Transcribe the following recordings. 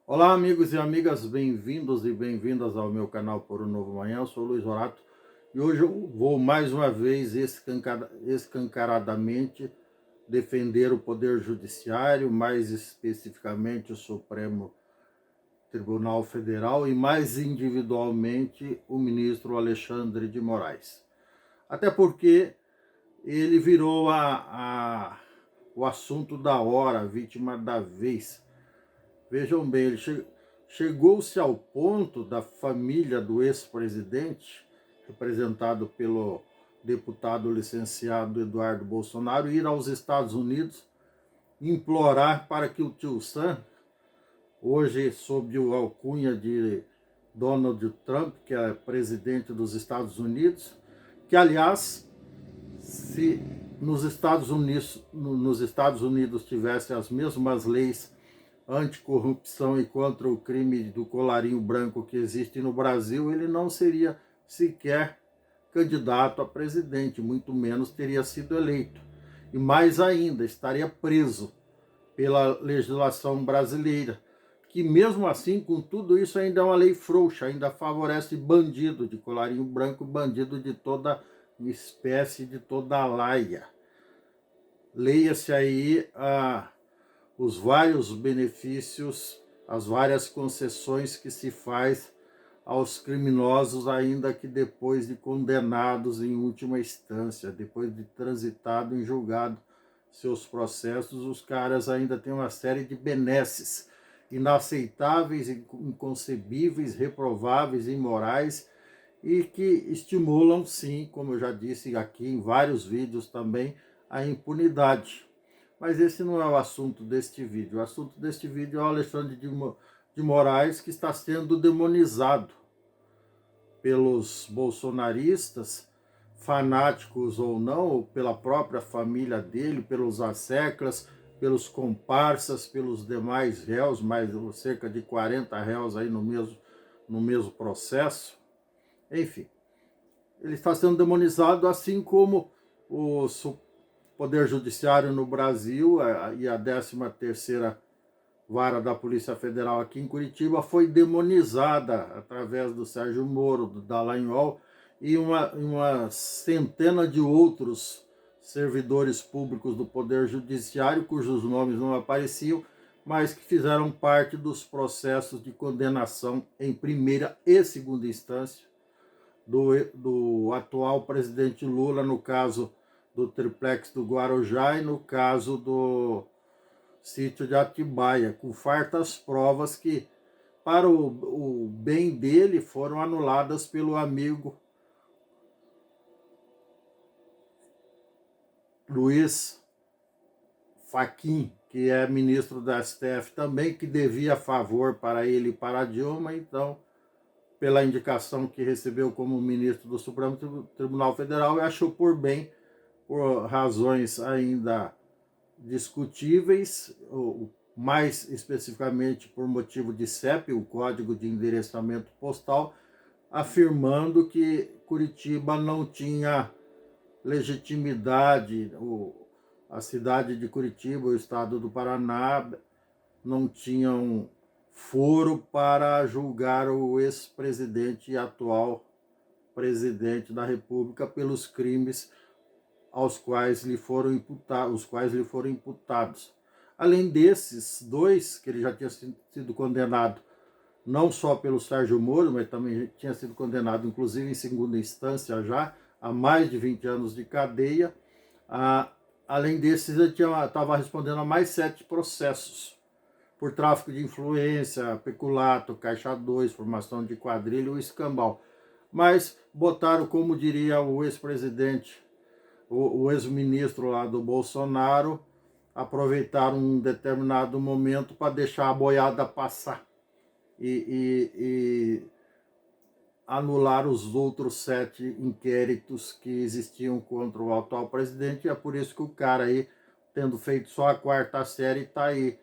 Olá, amigos e amigas, bem-vindos e bem-vindas ao meu canal Por um Novo Manhã. Eu sou o Luiz Horato e hoje eu vou mais uma vez escancaradamente defender o Poder Judiciário, mais especificamente o Supremo Tribunal Federal e mais individualmente o ministro Alexandre de Moraes. Até porque ele virou o assunto da hora, a vítima da vez. Vejam bem, chegou-se ao ponto da família do ex-presidente, representado pelo deputado licenciado Eduardo Bolsonaro, ir aos Estados Unidos implorar para que o tio Sam, hoje sob o alcunha de Donald Trump, que é presidente dos Estados Unidos, que aliás, se nos Estados Unidos tivesse as mesmas leis anticorrupção e contra o crime do colarinho branco que existe no Brasil, ele não seria sequer candidato a presidente, muito menos teria sido eleito. E mais ainda, estaria preso pela legislação brasileira, que mesmo assim, com tudo isso, ainda é uma lei frouxa, ainda favorece bandido de colarinho branco, bandido de toda espécie, de toda laia. Leia-se aí os vários benefícios, as várias concessões que se faz aos criminosos, ainda que depois de condenados em última instância, depois de transitado em julgado seus processos, os caras ainda têm uma série de benesses inaceitáveis, inconcebíveis, reprováveis, imorais, e que estimulam, sim, como eu já disse aqui em vários vídeos também, a impunidade. Mas esse não é o assunto deste vídeo. O assunto deste vídeo é o Alexandre de Moraes, que está sendo demonizado pelos bolsonaristas, fanáticos ou não, ou pela própria família dele, pelos asseclas, pelos comparsas, pelos demais réus, mais cerca de 40 réus aí no mesmo processo. Enfim, ele está sendo demonizado, assim como o Poder Judiciário no Brasil e a 13ª Vara da Polícia Federal aqui em Curitiba foi demonizada através do Sérgio Moro, do Dallagnol e uma centena de outros servidores públicos do Poder Judiciário, cujos nomes não apareciam, mas que fizeram parte dos processos de condenação em primeira e segunda instância do atual presidente Lula, no caso do triplex do Guarujá e no caso do sítio de Atibaia, com fartas provas que, para o bem dele, foram anuladas pelo amigo Luiz Fachin, que é ministro da STF também, que devia favor para ele e para a Dilma. Então, pela indicação que recebeu como ministro do Supremo Tribunal Federal, achou por bem, por razões ainda discutíveis, mais especificamente por motivo de CEP, o Código de Endereçamento Postal, afirmando que Curitiba não tinha legitimidade, a cidade de Curitiba, o estado do Paraná, não tinham foro para julgar o ex-presidente e atual presidente da República pelos crimes aos quais lhe foram imputados. Além desses dois, que ele já tinha sido condenado não só pelo Sérgio Moro, mas também tinha sido condenado, inclusive em segunda instância já, a mais de 20 anos de cadeia. Além desses, ele estava respondendo a mais 7 processos por tráfico de influência, peculato, caixa 2, formação de quadrilha e escambau. Mas botaram, como diria o ex-presidente, o ex-ministro lá do Bolsonaro, aproveitaram um determinado momento para deixar a boiada passar e anular os outros 7 inquéritos que existiam contra o atual presidente. E é por isso que o cara aí, tendo feito só a 4ª série, está aí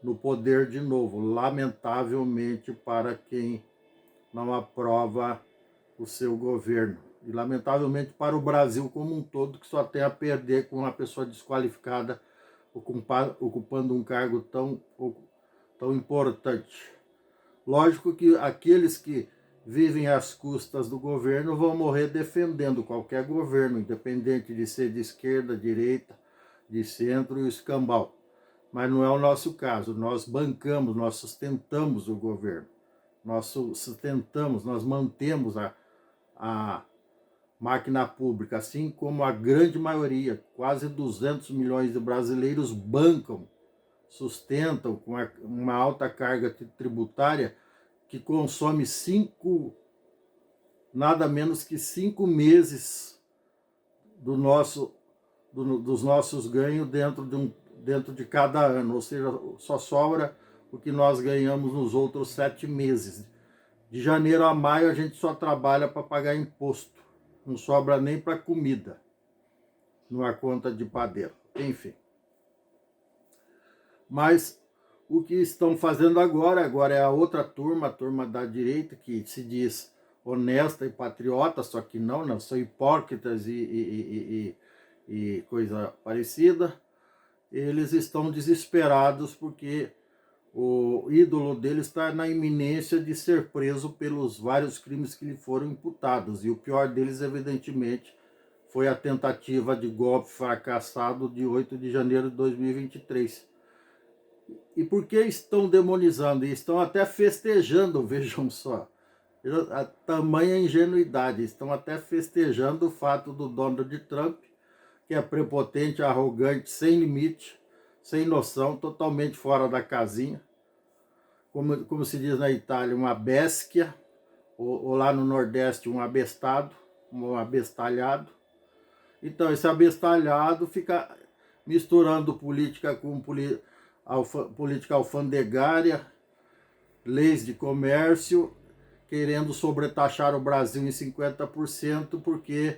no poder de novo, lamentavelmente para quem não aprova o seu governo. E lamentavelmente para o Brasil como um todo, que só tem a perder com uma pessoa desqualificada ocupando um cargo tão importante. Lógico que aqueles que vivem às custas do governo vão morrer defendendo qualquer governo, independente de ser de esquerda, direita, de centro e o escambau. Mas não é o nosso caso. Nós bancamos, nós sustentamos o governo. Nós sustentamos, nós mantemos a máquina pública, assim como a grande maioria, quase 200 milhões de brasileiros bancam, sustentam com uma alta carga tributária que consome nada menos que 5 meses dos nossos ganhos dentro de cada ano, ou seja, só sobra o que nós ganhamos nos outros 7 meses. De janeiro a maio a gente só trabalha para pagar imposto, não sobra nem para comida, numa conta de padeiro, enfim. Mas o que estão fazendo agora é a outra turma, a turma da direita, que se diz honesta e patriota, só que não são hipócritas e coisa parecida. Eles estão desesperados porque o ídolo deles está na iminência de ser preso pelos vários crimes que lhe foram imputados. E o pior deles, evidentemente, foi a tentativa de golpe fracassado de 8 de janeiro de 2023. E por que estão demonizando? E estão até festejando, vejam só. A tamanha ingenuidade. Estão até festejando o fato do Donald Trump, que é prepotente, arrogante, sem limite, sem noção, totalmente fora da casinha. Como se diz na Itália, uma béstia, ou lá no Nordeste, um abestado, um abestalhado. Então, esse abestalhado fica misturando política com política alfandegária, leis de comércio, querendo sobretaxar o Brasil em 50%, porque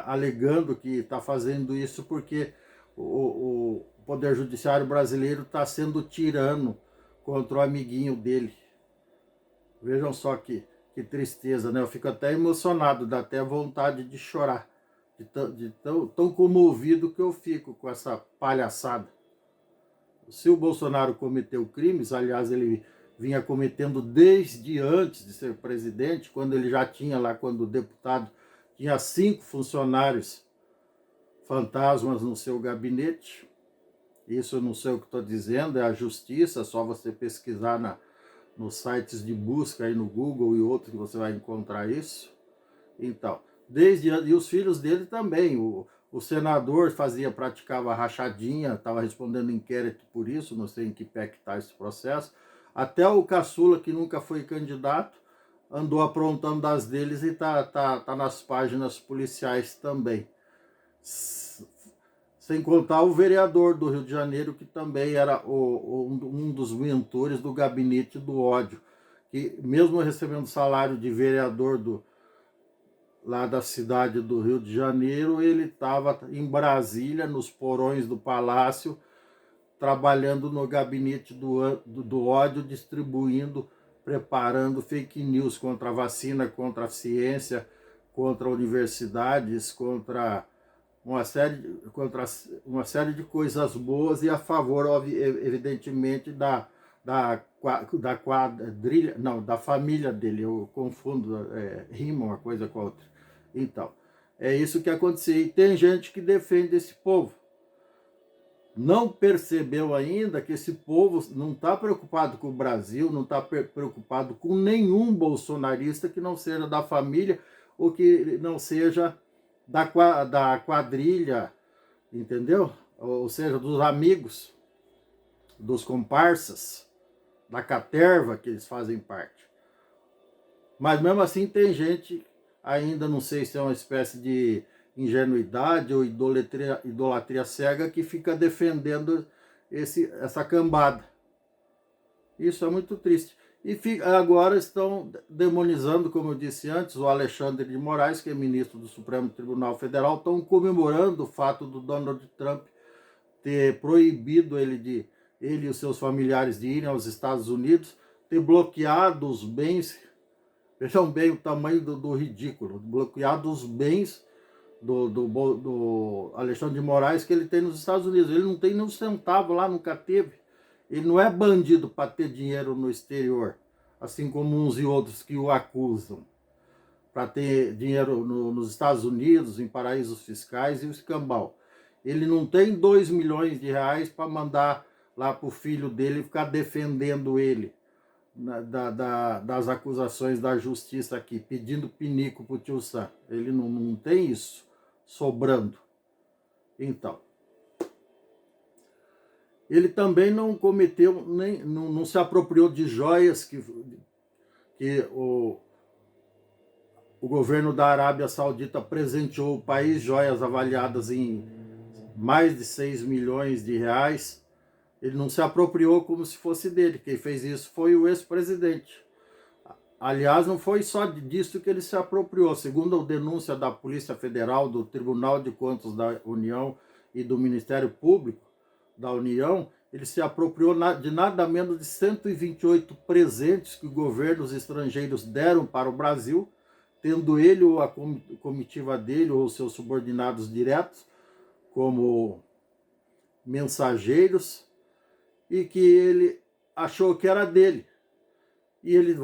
alegando que está fazendo isso porque o Poder Judiciário brasileiro está sendo tirano contra o amiguinho dele. Vejam só que tristeza, né? Eu fico até emocionado, dá até vontade de chorar, de tão comovido que eu fico com essa palhaçada. Se o Bolsonaro cometeu crimes, aliás, ele vinha cometendo desde antes de ser presidente, quando ele já tinha lá, quando o deputado tinha 5 funcionários fantasmas no seu gabinete. Isso eu não sei o que estou dizendo, é a justiça, só você pesquisar nos sites de busca aí no Google e outros que você vai encontrar isso. Então, e os filhos dele também, o senador praticava rachadinha, estava respondendo inquérito por isso, não sei em que pé que está esse processo. Até o caçula, que nunca foi candidato, andou aprontando das deles e tá nas páginas policiais também. Sem contar o vereador do Rio de Janeiro, que também era um dos mentores do gabinete do ódio, que mesmo recebendo salário de vereador lá da cidade do Rio de Janeiro, ele estava em Brasília, nos porões do palácio, trabalhando no gabinete do ódio, distribuindo, preparando fake news contra a vacina, contra a ciência, contra universidades, contra uma série de coisas boas e a favor, evidentemente, da quadrilha, não, da família dele. Eu confundo, rima uma coisa com a outra. Então, é isso que aconteceu. E tem gente que defende esse povo. Não percebeu ainda que esse povo não está preocupado com o Brasil, não está preocupado com nenhum bolsonarista que não seja da família ou que não seja da quadrilha, entendeu? Ou seja, dos amigos, dos comparsas, da caterva que eles fazem parte. Mas mesmo assim tem gente, ainda não sei se é uma espécie de ingenuidade ou idolatria cega, que fica defendendo essa cambada. Isso é muito triste. E agora estão demonizando, como eu disse antes, o Alexandre de Moraes, que é ministro do Supremo Tribunal Federal, estão comemorando o fato do Donald Trump ter proibido ele e os seus familiares de irem aos Estados Unidos, ter bloqueado os bens, vejam bem o tamanho do ridículo, bloqueado os bens do Alexandre de Moraes que ele tem nos Estados Unidos. Ele não tem nem um centavo lá, nunca teve. Ele não é bandido para ter dinheiro no exterior, assim como uns e outros que o acusam, para ter dinheiro nos Estados Unidos, em paraísos fiscais e o escambau. Ele não tem 2 milhões de reais para mandar lá para o filho dele ficar defendendo ele das acusações da justiça aqui, pedindo pinico para o tio Sam. Ele não tem isso sobrando. Então, ele também não cometeu, nem não se apropriou de joias que o governo da Arábia Saudita presenteou o país, joias avaliadas em mais de 6 milhões de reais. Ele não se apropriou como se fosse dele. Quem fez isso foi o ex-presidente. Aliás, não foi só disso que ele se apropriou. Segundo a denúncia da Polícia Federal, do Tribunal de Contas da União e do Ministério Público da União, ele se apropriou de nada menos de 128 presentes que governos estrangeiros deram para o Brasil, tendo ele ou a comitiva dele ou seus subordinados diretos como mensageiros, e que ele achou que era dele. E ele,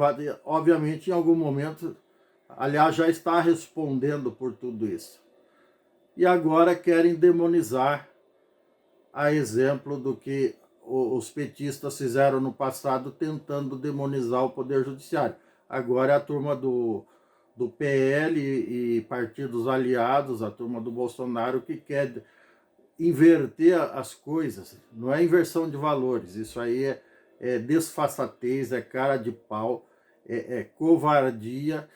obviamente, em algum momento, aliás, já está respondendo por tudo isso. E agora querem demonizar, a exemplo do que os petistas fizeram no passado, tentando demonizar o Poder Judiciário. Agora é a turma do PL e partidos aliados, a turma do Bolsonaro, que quer inverter as coisas. Não é inversão de valores, isso aí é desfaçatez, é cara de pau, é covardia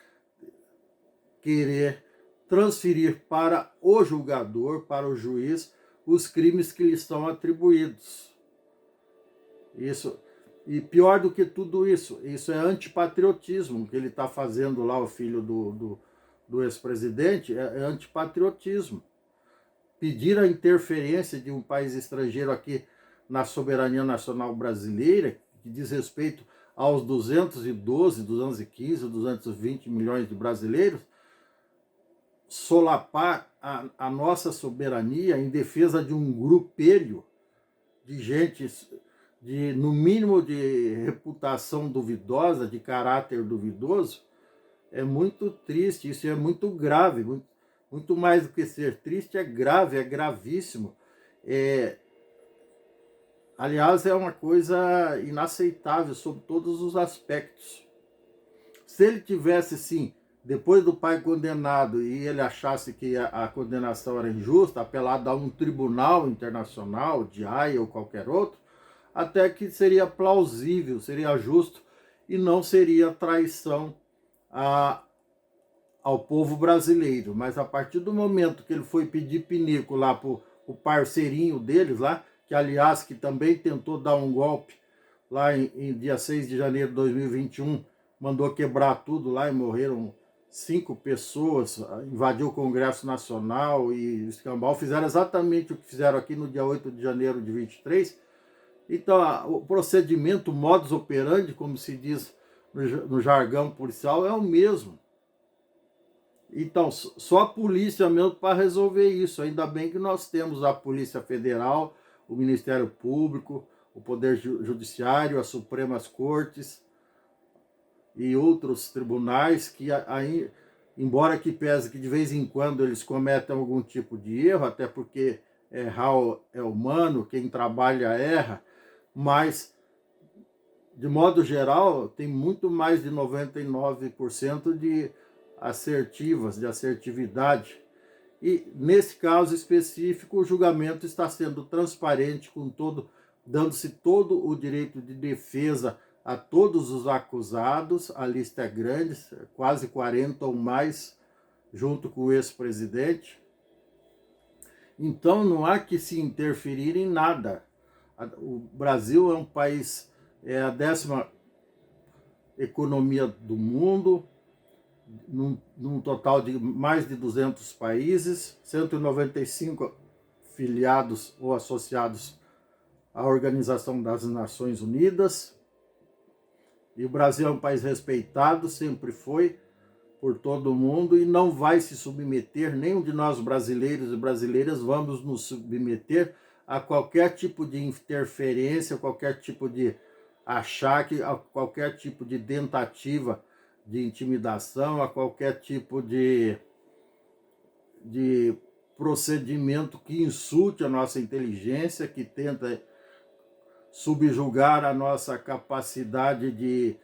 querer transferir para o julgador, para o juiz, os crimes que lhe são atribuídos. Isso, e pior do que tudo isso é antipatriotismo, que ele está fazendo lá, o filho do ex-presidente, é antipatriotismo. Pedir a interferência de um país estrangeiro aqui na soberania nacional brasileira, que diz respeito aos 212, 215, 220 milhões de brasileiros, solapar a nossa soberania em defesa de um grupelho de gente, no mínimo de reputação duvidosa, de caráter duvidoso, é muito triste, isso é muito grave, muito mais do que ser triste, é grave, é gravíssimo. Aliás, é uma coisa inaceitável sob todos os aspectos. Se ele tivesse, sim, depois do pai condenado, e ele achasse que a condenação era injusta, apelado a um tribunal internacional, de Haia ou qualquer outro, até que seria plausível, seria justo, e não seria traição ao povo brasileiro. Mas a partir do momento que ele foi pedir pinico lá para o parceirinho deles lá, que aliás que também tentou dar um golpe lá em dia 6 de janeiro de 2021, mandou quebrar tudo lá e morreram 5 pessoas, invadiu o Congresso Nacional e o escambau, fizeram exatamente o que fizeram aqui no dia 8 de janeiro de 23. Então, o procedimento, o modus operandi, como se diz no jargão policial, é o mesmo. Então, só a polícia mesmo para resolver isso. Ainda bem que nós temos a Polícia Federal, o Ministério Público, o Poder Judiciário, as Supremas Cortes e outros tribunais que, embora que pese que de vez em quando eles cometam algum tipo de erro, até porque errar é humano, quem trabalha erra, mas, de modo geral, tem muito mais de 99% de assertivas, de assertividade. E, nesse caso específico, o julgamento está sendo transparente, dando-se todo o direito de defesa a todos os acusados. A lista é grande, quase 40 ou mais, junto com o ex-presidente. Então, não há que se interferir em nada. O Brasil é um país, é a 10ª economia do mundo, num total de mais de 200 países, 195 filiados ou associados à Organização das Nações Unidas. E o Brasil é um país respeitado, sempre foi, por todo mundo, e não vai se submeter, nenhum de nós brasileiros e brasileiras vamos nos submeter a qualquer tipo de interferência, qualquer tipo de achaque, a qualquer tipo de tentativa de intimidação, a qualquer tipo de procedimento que insulte a nossa inteligência, que tenta subjugar a nossa capacidade de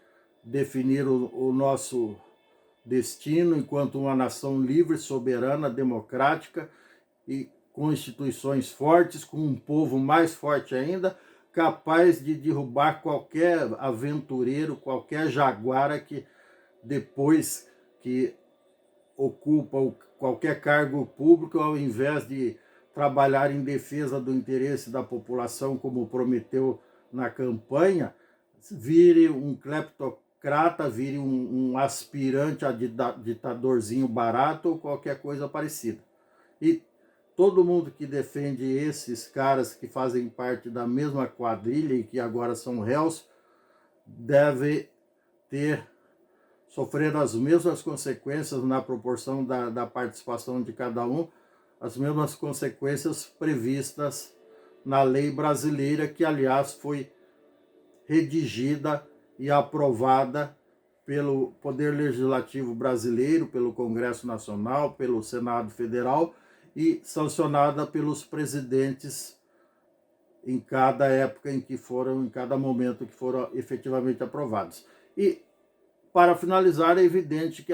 definir o nosso destino enquanto uma nação livre, soberana, democrática e com instituições fortes, com um povo mais forte ainda, capaz de derrubar qualquer aventureiro, qualquer jaguara que depois que ocupa qualquer cargo público, ao invés de trabalhar em defesa do interesse da população, como prometeu na campanha, vire um cleptocrata, vire um aspirante a ditadorzinho barato ou qualquer coisa parecida. E todo mundo que defende esses caras que fazem parte da mesma quadrilha e que agora são réus, deve sofrer as mesmas consequências na proporção da participação de cada um, as mesmas consequências previstas na lei brasileira, que aliás foi redigida e aprovada pelo Poder Legislativo brasileiro, pelo Congresso Nacional, pelo Senado Federal e sancionada pelos presidentes em cada época em cada momento que foram efetivamente aprovados. E para finalizar, é evidente que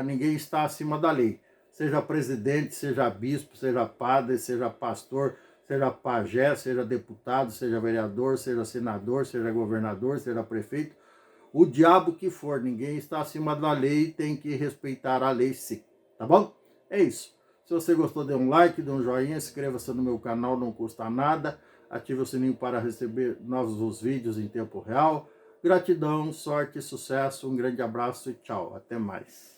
ninguém está acima da lei. Seja presidente, seja bispo, seja padre, seja pastor, seja pajé, seja deputado, seja vereador, seja senador, seja governador, seja prefeito. O diabo que for, ninguém está acima da lei e tem que respeitar a lei sim. Tá bom? É isso. Se você gostou, dê um like, dê um joinha, inscreva-se no meu canal, não custa nada. Ative o sininho para receber novos vídeos em tempo real. Gratidão, sorte e sucesso, um grande abraço e tchau, até mais.